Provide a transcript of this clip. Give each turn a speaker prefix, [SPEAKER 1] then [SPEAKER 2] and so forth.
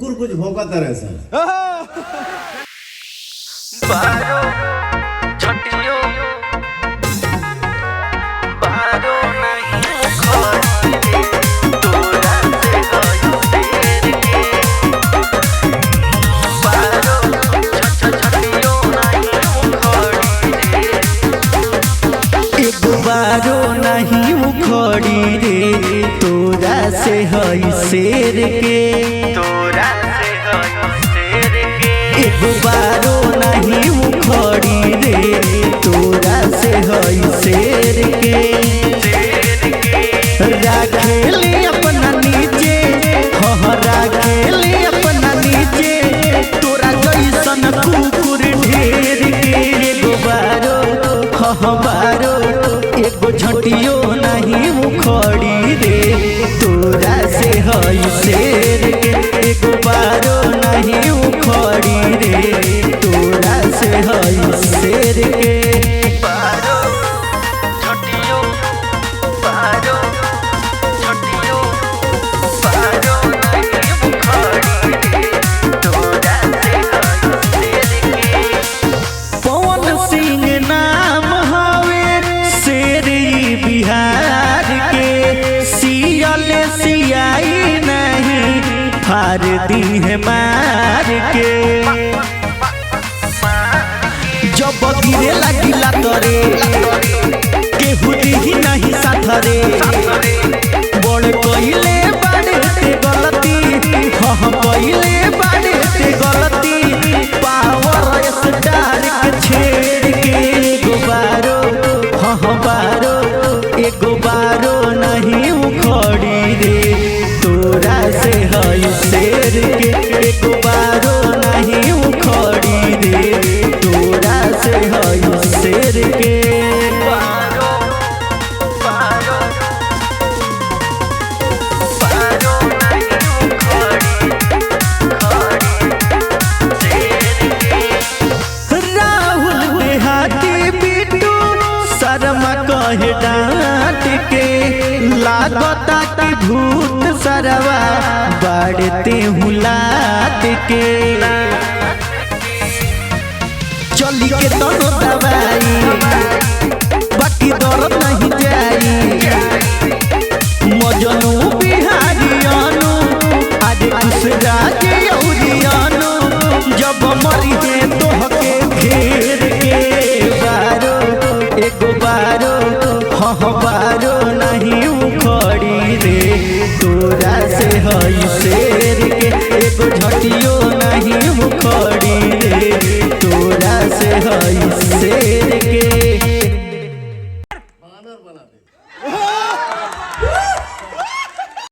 [SPEAKER 1] कुकुर कुछ भौंकता रहे सर।
[SPEAKER 2] बारो नहीं उखड़ी रे तोरा से हई शेर के, तोरा से हई शेर के। एगो बारो नहीं उखड़ी रे तोरा से हई शेर के, राखेले अपना नीचे, राखेले अपना नीचे तोरा जैसन कुकुर ढेर के। एगो बारो बारो एगो झटियो नहीं उखड़ी रे तोरा से हई शेर के। एगो बारो नहीं उखड़ी रे तोरा से हई शेर के। बारो झटियो, बारो झटियो, बारो नहीं उखड़ी रे तोरा से हई शेर के। पवन सिंह नाम बिहार के, सियल सियाई नहीं हार दी है मार के। जब गिरे लगिला तरे केहू ही नहीं साथरे, बड़ कइले बाड़े ते गलती, कइले बाड़े ते गलती। पावर स्टार के छेड़ के एगो बारो बारो एगो बारो नहीं उखड़ी रे तोरा से हई शेर के। एगो बारो नहीं उखड़ी रे तोरा से हई शेर के। बारो बारो बारो नहीं उखड़ी शेर के। राहुल देहाती बिट्टू शर्मा कहे डांट के, लागता कि भूत सरवा बाड़ते हुलात के। चली के तनो दवाई बाकी दर्द नहीं जाई, मजनू बिहारियानो आज खुश राजे औरियानो जब मरी है तोहके घेर के। बारो एगो बारो बारो नहीं उखड़ी रे तोरा से हई शेर के। एगो झटियो नहीं उखड़ी रे तोरा से हई शेर के।
[SPEAKER 1] बानर बना दे।